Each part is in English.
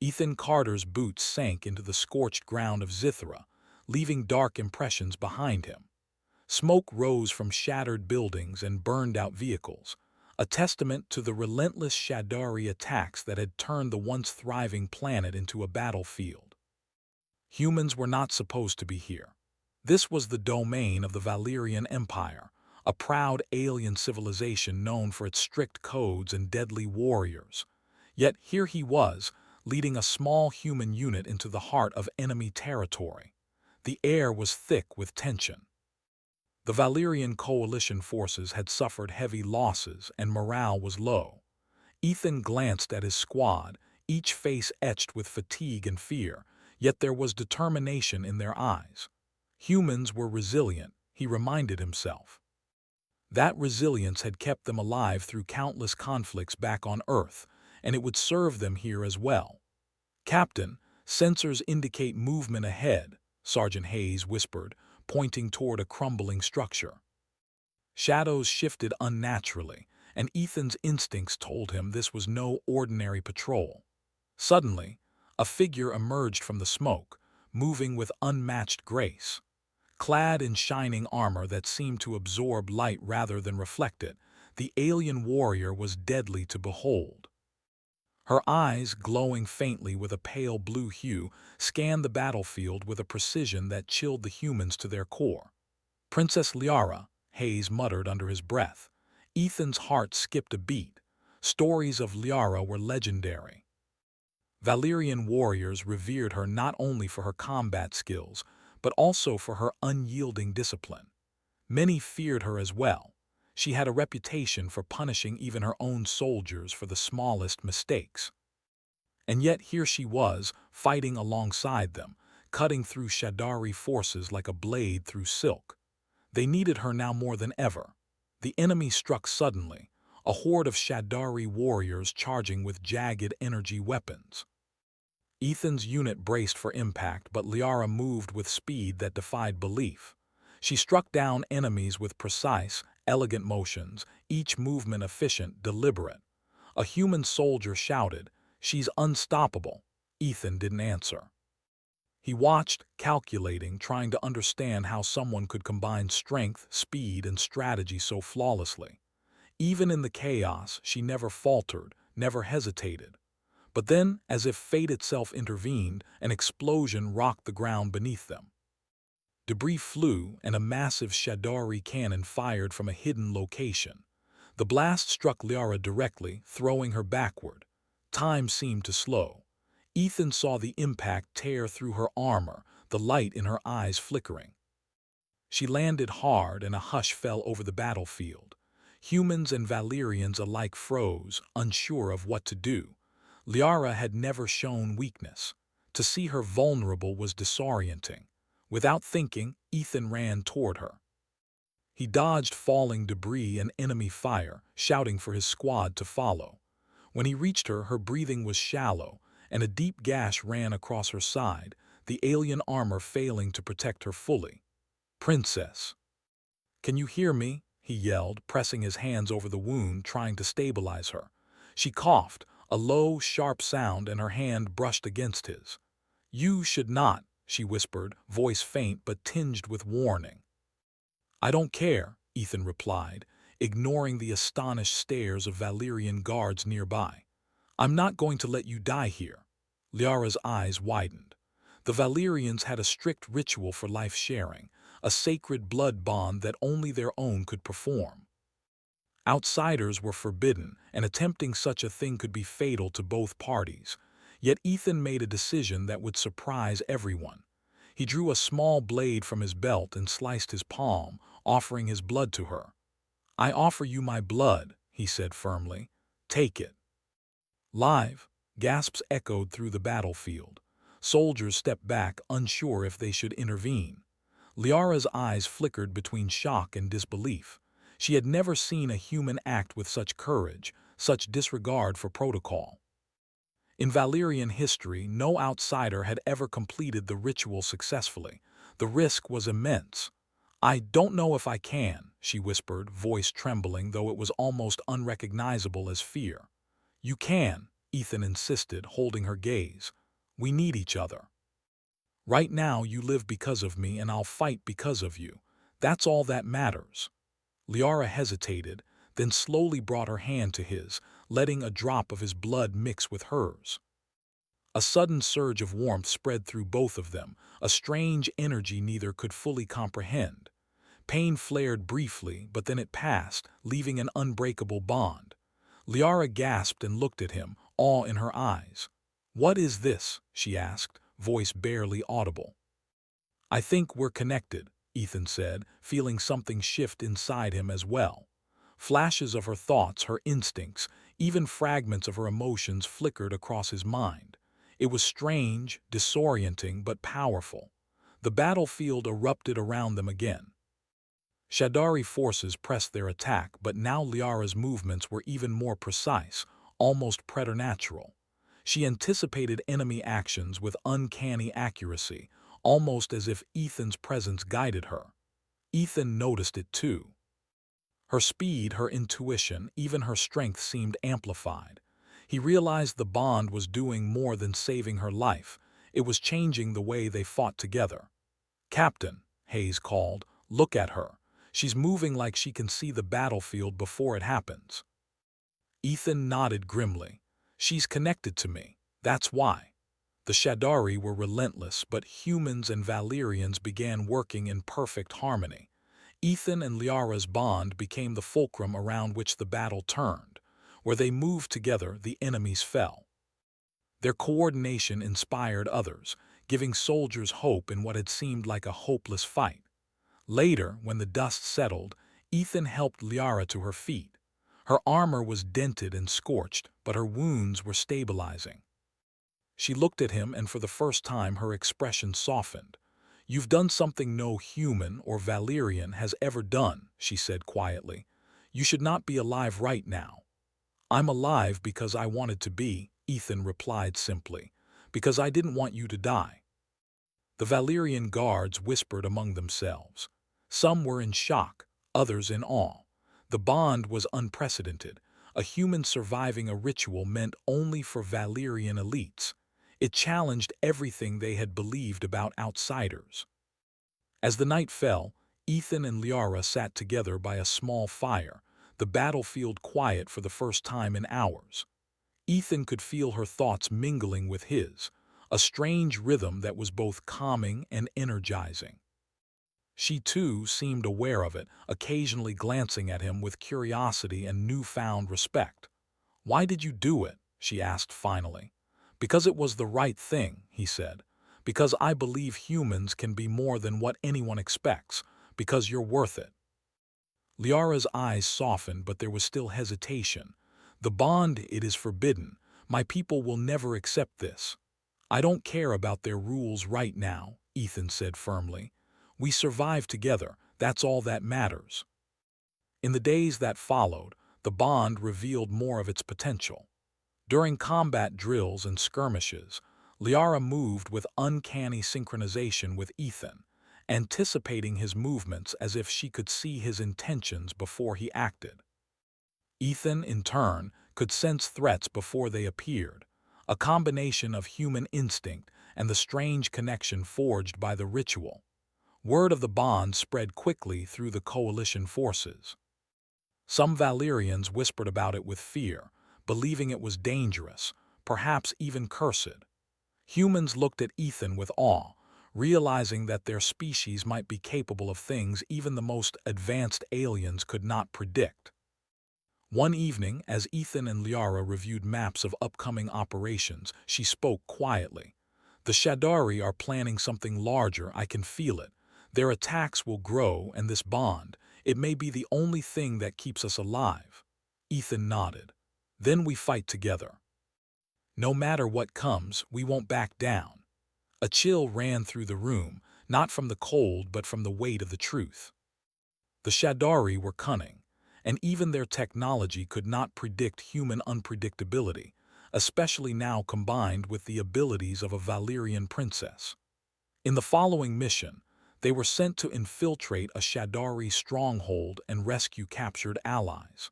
Ethan Carter's boots sank into the scorched ground of Zithra, leaving dark impressions behind him. Smoke rose from shattered buildings and burned-out vehicles, a testament to the relentless Shadari attacks that had turned the once thriving planet into a battlefield. Humans were not supposed to be here. This was the domain of the Valyrian Empire, a proud alien civilization known for its strict codes and deadly warriors. Yet here he was, leading a small human unit into the heart of enemy territory. The air was thick with tension. The Valyrian coalition forces had suffered heavy losses and morale was low. Ethan glanced at his squad, each face etched with fatigue and fear, yet there was determination in their eyes. Humans were resilient, he reminded himself. That resilience had kept them alive through countless conflicts back on Earth, and it would serve them here as well. "Captain, sensors indicate movement ahead," Sergeant Hayes whispered, pointing toward a crumbling structure. Shadows shifted unnaturally, and Ethan's instincts told him this was no ordinary patrol. Suddenly, a figure emerged from the smoke, moving with unmatched grace. Clad in shining armor that seemed to absorb light rather than reflect it, the alien warrior was deadly to behold. Her eyes, glowing faintly with a pale blue hue, scanned the battlefield with a precision that chilled the humans to their core. "Princess Liara," Hayes muttered under his breath. Ethan's heart skipped a beat. Stories of Liara were legendary. Valyrian warriors revered her not only for her combat skills, but also for her unyielding discipline. Many feared her as well. She had a reputation for punishing even her own soldiers for the smallest mistakes. And yet here she was, fighting alongside them, cutting through Shadari forces like a blade through silk. They needed her now more than ever. The enemy struck suddenly, a horde of Shadari warriors charging with jagged energy weapons. Ethan's unit braced for impact, but Liara moved with speed that defied belief. She struck down enemies with precise, elegant motions, each movement efficient, deliberate. A human soldier shouted, "She's unstoppable." Ethan didn't answer. He watched, calculating, trying to understand how someone could combine strength, speed, and strategy so flawlessly. Even in the chaos, she never faltered, never hesitated. But then, as if fate itself intervened, an explosion rocked the ground beneath them. Debris flew, and a massive Shadari cannon fired from a hidden location. The blast struck Liara directly, throwing her backward. Time seemed to slow. Ethan saw the impact tear through her armor, the light in her eyes flickering. She landed hard, and a hush fell over the battlefield. Humans and Valyrians alike froze, unsure of what to do. Liara had never shown weakness. To see her vulnerable was disorienting. Without thinking, Ethan ran toward her. He dodged falling debris and enemy fire, shouting for his squad to follow. When he reached her, her breathing was shallow, and a deep gash ran across her side, the alien armor failing to protect her fully. "Princess, can you hear me?" he yelled, pressing his hands over the wound, trying to stabilize her. She coughed, a low, sharp sound, and her hand brushed against his. "You should not," she whispered, voice faint but tinged with warning. "I don't care," Ethan replied, ignoring the astonished stares of Valyrian guards nearby. "I'm not going to let you die here." Liara's eyes widened. The Valyrians had a strict ritual for life sharing, a sacred blood bond that only their own could perform. Outsiders were forbidden, and attempting such a thing could be fatal to both parties. Yet Ethan made a decision that would surprise everyone. He drew a small blade from his belt and sliced his palm, offering his blood to her. "I offer you my blood," he said firmly. "Take it." Live, gasps echoed through the battlefield. Soldiers stepped back, unsure if they should intervene. Liara's eyes flickered between shock and disbelief. She had never seen a human act with such courage, such disregard for protocol. In Valyrian history, no outsider had ever completed the ritual successfully. The risk was immense. "I don't know if I can," she whispered, voice trembling though it was almost unrecognizable as fear. "You can," Ethan insisted, holding her gaze. "We need each other. Right now you live because of me and I'll fight because of you. That's all that matters." Liara hesitated, then slowly brought her hand to his, letting a drop of his blood mix with hers. A sudden surge of warmth spread through both of them, a strange energy neither could fully comprehend. Pain flared briefly, but then it passed, leaving an unbreakable bond. Liara gasped and looked at him, awe in her eyes. "What is this?" she asked, voice barely audible. "I think we're connected," Ethan said, feeling something shift inside him as well. Flashes of her thoughts, her instincts, even fragments of her emotions flickered across his mind. It was strange, disorienting, but powerful. The battlefield erupted around them again. Shadari forces pressed their attack, but now Liara's movements were even more precise, almost preternatural. She anticipated enemy actions with uncanny accuracy, almost as if Ethan's presence guided her. Ethan noticed it too. Her speed, her intuition, even her strength seemed amplified. He realized the bond was doing more than saving her life. It was changing the way they fought together. "Captain," Hayes called, "look at her. She's moving like she can see the battlefield before it happens." Ethan nodded grimly. "She's connected to me. That's why." The Shadari were relentless, but humans and Valyrians began working in perfect harmony. Ethan and Liara's bond became the fulcrum around which the battle turned. Where they moved together, the enemies fell. Their coordination inspired others, giving soldiers hope in what had seemed like a hopeless fight. Later, when the dust settled, Ethan helped Liara to her feet. Her armor was dented and scorched, but her wounds were stabilizing. She looked at him, and for the first time her expression softened. "You've done something no human or Valyrian has ever done," she said quietly. "You should not be alive right now." "I'm alive because I wanted to be," Ethan replied simply. "Because I didn't want you to die." The Valyrian guards whispered among themselves. Some were in shock, others in awe. The bond was unprecedented. A human surviving a ritual meant only for Valyrian elites. It challenged everything they had believed about outsiders. As the night fell, Ethan and Liara sat together by a small fire, the battlefield quiet for the first time in hours. Ethan could feel her thoughts mingling with his, a strange rhythm that was both calming and energizing. She too seemed aware of it, occasionally glancing at him with curiosity and newfound respect. "Why did you do it?" she asked finally. "Because it was the right thing," he said. "Because I believe humans can be more than what anyone expects. Because you're worth it." Liara's eyes softened, but there was still hesitation. "The bond, it is forbidden. My people will never accept this." "I don't care about their rules right now," Ethan said firmly. "We survive together. That's all that matters." In the days that followed, the bond revealed more of its potential. During combat drills and skirmishes, Liara moved with uncanny synchronization with Ethan, anticipating his movements as if she could see his intentions before he acted. Ethan, in turn, could sense threats before they appeared, a combination of human instinct and the strange connection forged by the ritual. Word of the bond spread quickly through the coalition forces. Some Valyrians whispered about it with fear, believing it was dangerous, perhaps even cursed. Humans looked at Ethan with awe, realizing that their species might be capable of things even the most advanced aliens could not predict. One evening, as Ethan and Liara reviewed maps of upcoming operations, she spoke quietly. "The Shadari are planning something larger, I can feel it. Their attacks will grow, and this bond, it may be the only thing that keeps us alive." Ethan nodded. "Then we fight together. No matter what comes, we won't back down." A chill ran through the room, not from the cold but from the weight of the truth. The Shadari were cunning, and even their technology could not predict human unpredictability, especially now combined with the abilities of a Valyrian princess. In the following mission, they were sent to infiltrate a Shadari stronghold and rescue captured allies.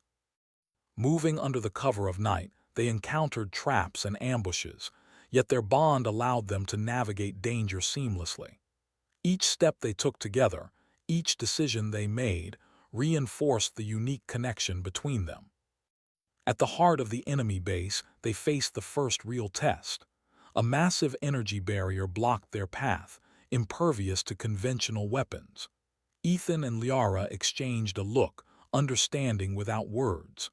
Moving under the cover of night, they they encountered traps and ambushes, yet their bond allowed them to navigate danger seamlessly. Each step they took together, each decision they made, reinforced the unique connection between them. At the heart of the enemy base, they faced the first real test. A massive energy barrier blocked their path, impervious to conventional weapons. Ethan and Liara exchanged a look, understanding without words.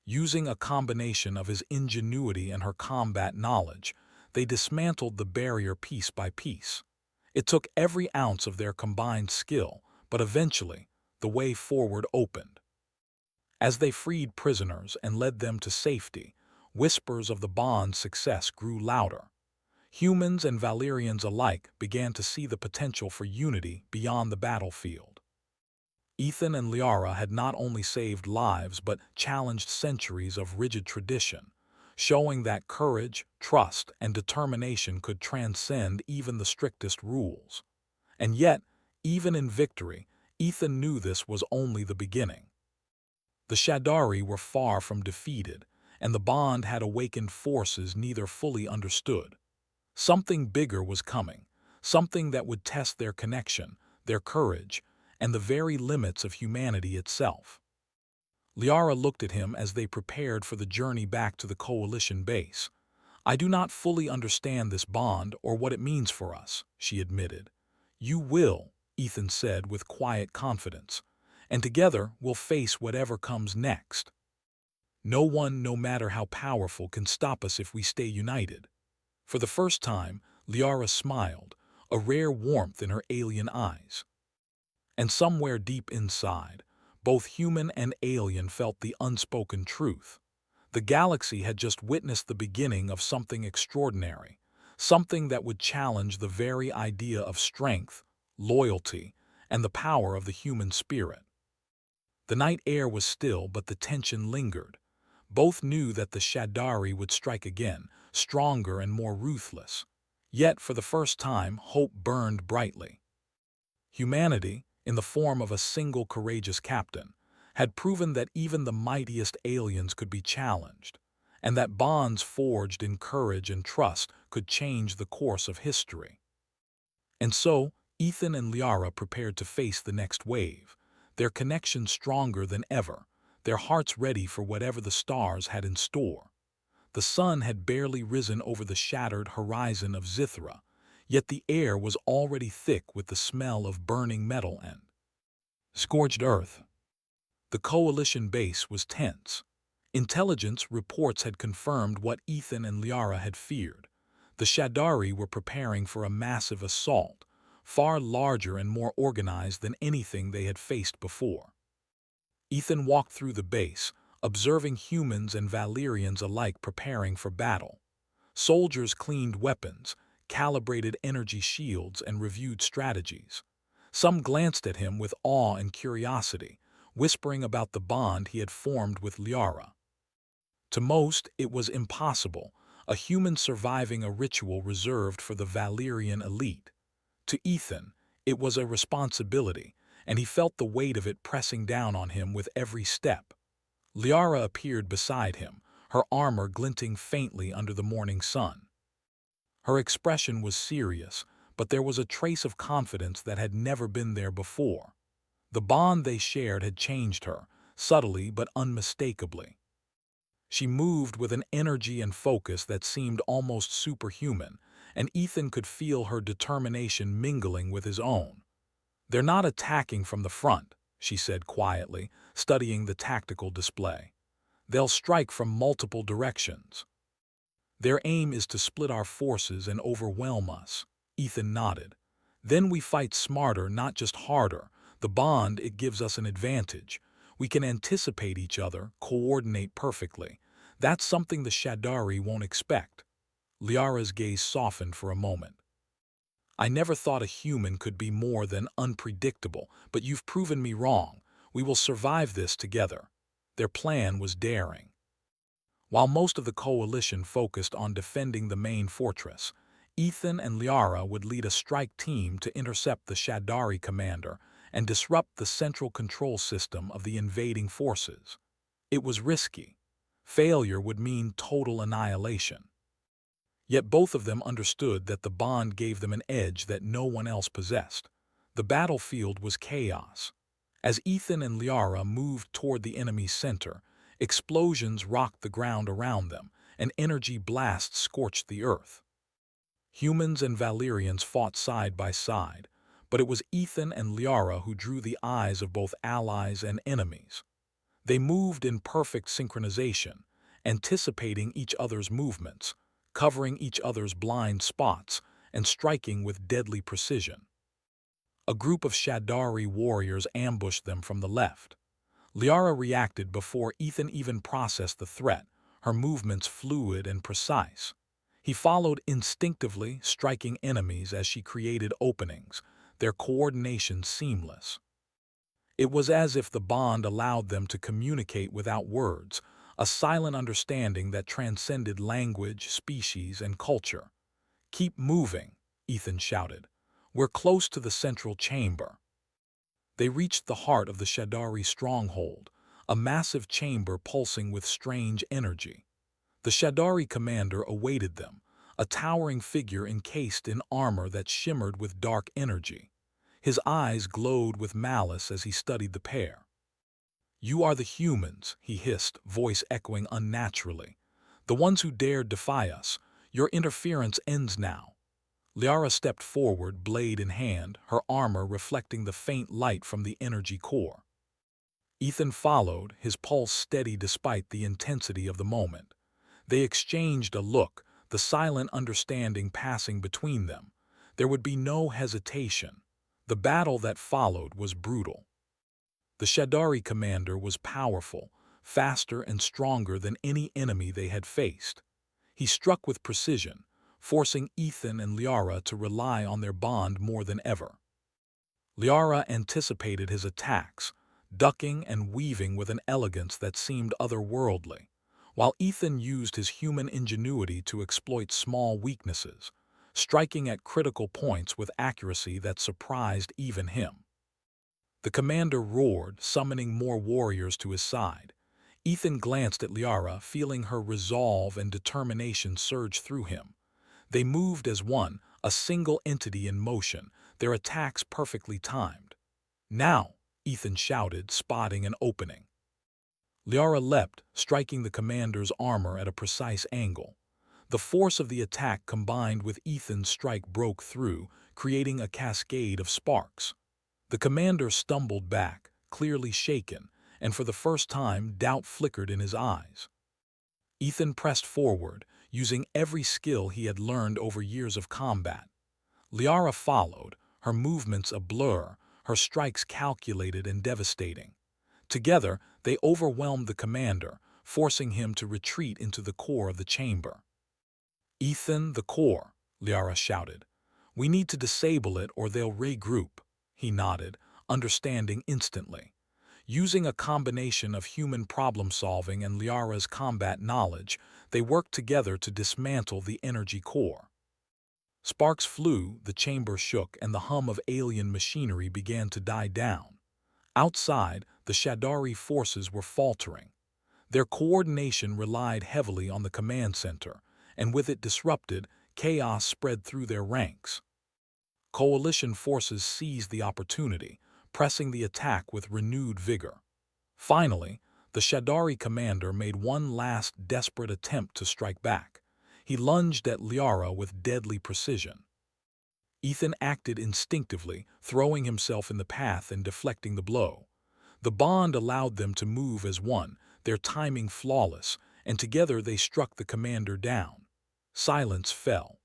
Using a combination of his ingenuity and her combat knowledge, they dismantled the barrier piece by piece. It took every ounce of their combined skill, but eventually, the way forward opened. As they freed prisoners and led them to safety, whispers of the bond's success grew louder. Humans and Valyrians alike began to see the potential for unity beyond the battlefield. Ethan and Liara had not only saved lives but challenged centuries of rigid tradition, showing that courage, trust, and determination could transcend even the strictest rules. And yet, even in victory, Ethan knew this was only the beginning. The Shadari were far from defeated, and the bond had awakened forces neither fully understood. Something bigger was coming, something that would test their connection, their courage, and the very limits of humanity itself. Liara looked at him as they prepared for the journey back to the Coalition base. "I do not fully understand this bond or what it means for us," she admitted. "You will," Ethan said with quiet confidence, "and together we'll face whatever comes next. No one, no matter how powerful, can stop us if we stay united." For the first time, Liara smiled, a rare warmth in her alien eyes. And somewhere deep inside, both human and alien felt the unspoken truth. The galaxy had just witnessed the beginning of something extraordinary, something that would challenge the very idea of strength, loyalty, and the power of the human spirit. The night air was still, but the tension lingered. Both knew that the Shadari would strike again, stronger and more ruthless. Yet, for the first time, hope burned brightly. Humanity, in the form of a single courageous captain, had proven that even the mightiest aliens could be challenged, and that bonds forged in courage and trust could change the course of history. And so, Ethan and Liara prepared to face the next wave, their connection stronger than ever, their hearts ready for whatever the stars had in store. The sun had barely risen over the shattered horizon of Zithra, yet the air was already thick with the smell of burning metal and scorched earth. The Coalition base was tense. Intelligence reports had confirmed what Ethan and Liara had feared. The Shadari were preparing for a massive assault, far larger and more organized than anything they had faced before. Ethan walked through the base, observing humans and Valyrians alike preparing for battle. Soldiers cleaned weapons, calibrated energy shields, and reviewed strategies. Some glanced at him with awe and curiosity, whispering about the bond he had formed with Liara. To most, it was impossible, a human surviving a ritual reserved for the Valyrian elite. To Ethan, it was a responsibility, and he felt the weight of it pressing down on him with every step. Liara appeared beside him, her armor glinting faintly under the morning sun. Her expression was serious, but there was a trace of confidence that had never been there before. The bond they shared had changed her, subtly but unmistakably. She moved with an energy and focus that seemed almost superhuman, and Ethan could feel her determination mingling with his own. "They're not attacking from the front," she said quietly, studying the tactical display. "They'll strike from multiple directions. Their aim is to split our forces and overwhelm us." Ethan nodded. "Then we fight smarter, not just harder. The bond, it gives us an advantage. We can anticipate each other, coordinate perfectly. That's something the Shadari won't expect." Liara's gaze softened for a moment. "I never thought a human could be more than unpredictable, but you've proven me wrong. We will survive this together." Their plan was daring. While most of the coalition focused on defending the main fortress, Ethan and Liara would lead a strike team to intercept the Shadari commander and disrupt the central control system of the invading forces. It was risky. Failure would mean total annihilation. Yet both of them understood that the bond gave them an edge that no one else possessed. The battlefield was chaos. As Ethan and Liara moved toward the enemy's center, explosions rocked the ground around them, and energy blasts scorched the earth. Humans and Valyrians fought side by side, but it was Ethan and Liara who drew the eyes of both allies and enemies. They moved in perfect synchronization, anticipating each other's movements, covering each other's blind spots, and striking with deadly precision. A group of Shadari warriors ambushed them from the left. Liara reacted before Ethan even processed the threat, her movements fluid and precise. He followed instinctively, striking enemies as she created openings, their coordination seamless. It was as if the bond allowed them to communicate without words, a silent understanding that transcended language, species, and culture. "Keep moving," Ethan shouted. "We're close to the central chamber." They reached the heart of the Shadari stronghold, a massive chamber pulsing with strange energy. The Shadari commander awaited them, a towering figure encased in armor that shimmered with dark energy. His eyes glowed with malice as he studied the pair. "You are the humans," he hissed, voice echoing unnaturally. "The ones who dared defy us. Your interference ends now." Liara stepped forward, blade in hand, her armor reflecting the faint light from the energy core. Ethan followed, his pulse steady despite the intensity of the moment. They exchanged a look, the silent understanding passing between them. There would be no hesitation. The battle that followed was brutal. The Shadari commander was powerful, faster and stronger than any enemy they had faced. He struck with precision, forcing Ethan and Liara to rely on their bond more than ever. Liara anticipated his attacks, ducking and weaving with an elegance that seemed otherworldly, while Ethan used his human ingenuity to exploit small weaknesses, striking at critical points with accuracy that surprised even him. The commander roared, summoning more warriors to his side. Ethan glanced at Liara, feeling her resolve and determination surge through him. They moved as one, a single entity in motion, their attacks perfectly timed. "Now!" Ethan shouted, spotting an opening. Liara leapt, striking the commander's armor at a precise angle. The force of the attack combined with Ethan's strike broke through, creating a cascade of sparks. The commander stumbled back, clearly shaken, and for the first time doubt flickered in his eyes. Ethan pressed forward, using every skill he had learned over years of combat. Liara followed, her movements a blur, her strikes calculated and devastating. Together, they overwhelmed the commander, forcing him to retreat into the core of the chamber. "Ethan, the core," Liara shouted. "We need to disable it or they'll regroup." He nodded, understanding instantly. Using a combination of human problem-solving and Liara's combat knowledge, they worked together to dismantle the energy core. Sparks flew, the chamber shook, and the hum of alien machinery began to die down. Outside, the Shadari forces were faltering. Their coordination relied heavily on the command center, and with it disrupted, chaos spread through their ranks. Coalition forces seized the opportunity, pressing the attack with renewed vigor. Finally, the Shadari commander made one last desperate attempt to strike back. He lunged at Liara with deadly precision. Ethan acted instinctively, throwing himself in the path and deflecting the blow. The bond allowed them to move as one, their timing flawless, and together they struck the commander down. Silence fell.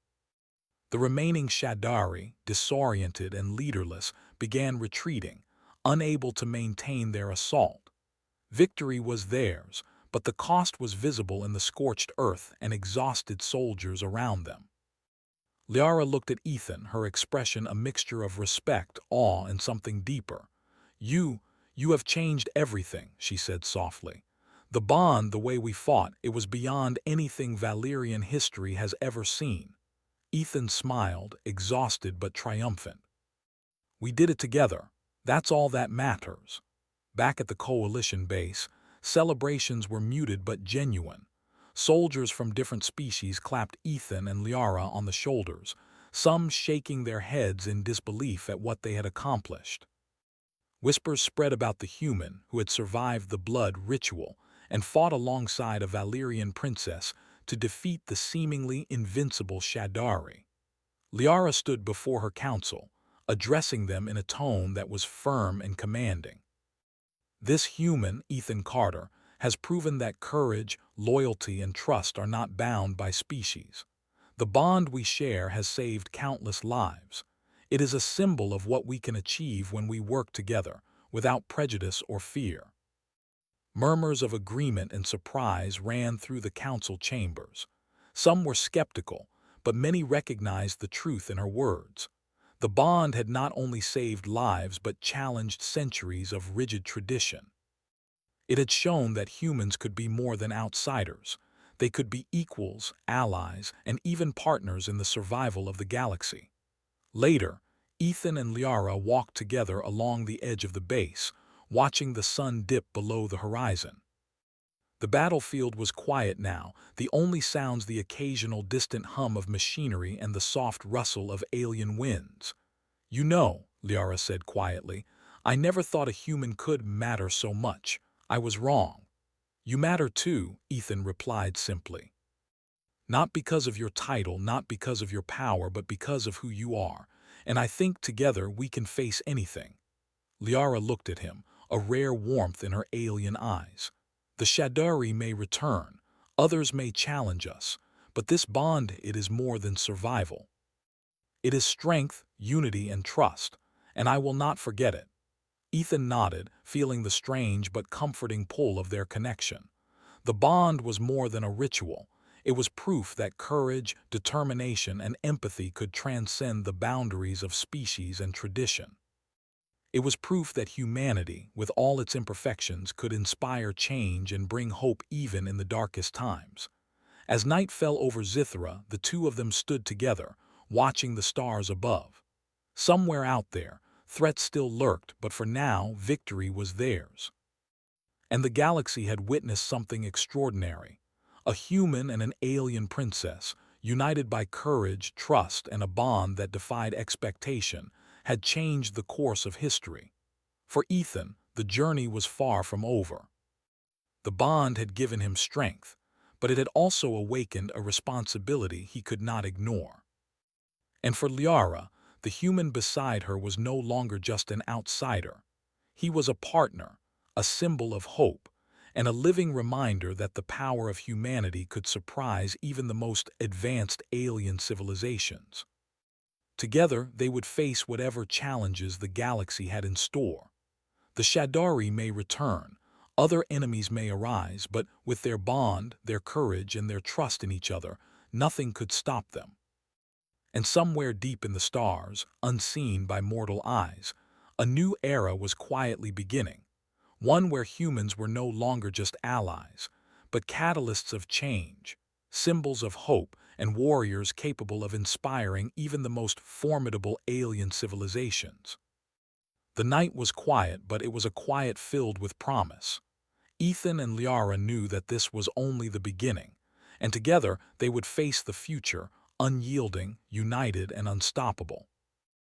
The remaining Shadari, disoriented and leaderless, began retreating, unable to maintain their assault. Victory was theirs, but the cost was visible in the scorched earth and exhausted soldiers around them. Liara looked at Ethan, her expression a mixture of respect, awe, and something deeper. You have changed everything," she said softly. "The bond, the way we fought, it was beyond anything Valyrian history has ever seen." Ethan smiled, exhausted but triumphant. "We did it together. That's all that matters." Back at the coalition base, Celebrations were muted but genuine. Soldiers from different species clapped Ethan and Liara on the shoulders, some shaking their heads in disbelief at what they had accomplished. Whispers spread about the human who had survived the blood ritual and fought alongside a Valyrian princess to defeat the seemingly invincible Shadari. Liara stood before her council, addressing them in a tone that was firm and commanding. This human, Ethan Carter, has proven that courage, loyalty, and trust are not bound by species. The bond we share has saved countless lives. It is a symbol of what we can achieve when we work together, without prejudice or fear. Murmurs of agreement and surprise ran through the council chambers. Some were skeptical, but many recognized the truth in her words. The bond had not only saved lives but challenged centuries of rigid tradition. It had shown that humans could be more than outsiders. They could be equals, allies, and even partners in the survival of the galaxy. Later, Ethan and Liara walked together along the edge of the base, watching the sun dip below the horizon. The battlefield was quiet now, the only sounds the occasional distant hum of machinery and the soft rustle of alien winds. "You know," Liara said quietly, "I never thought a human could matter so much. I was wrong." "You matter too," Ethan replied simply. "Not because of your title, not because of your power, but because of who you are. And I think together we can face anything." Liara looked at him, a rare warmth in her alien eyes. "The Shadari may return, others may challenge us, but this bond, it is more than survival. It is strength, unity, and trust, and I will not forget it." Ethan nodded, feeling the strange but comforting pull of their connection. The bond was more than a ritual. It was proof that courage, determination, and empathy could transcend the boundaries of species and tradition. It was proof that humanity, with all its imperfections, could inspire change and bring hope even in the darkest times. As night fell over Zithra, the two of them stood together, watching the stars above. Somewhere out there, threats still lurked, but for now, victory was theirs. And the galaxy had witnessed something extraordinary. A human and an alien princess, united by courage, trust, and a bond that defied expectation, had changed the course of history. For Ethan, the journey was far from over. The bond had given him strength, but it had also awakened a responsibility he could not ignore. And for Liara, the human beside her was no longer just an outsider. He was a partner, a symbol of hope, and a living reminder that the power of humanity could surprise even the most advanced alien civilizations. Together, they would face whatever challenges the galaxy had in store. The Shadari may return, other enemies may arise, but with their bond, their courage, and their trust in each other, nothing could stop them. And somewhere deep in the stars, unseen by mortal eyes, a new era was quietly beginning, one where humans were no longer just allies, but catalysts of change, symbols of hope, and warriors capable of inspiring even the most formidable alien civilizations. The night was quiet, but it was a quiet filled with promise. Ethan and Liara knew that this was only the beginning, and together they would face the future, unyielding, united, and unstoppable.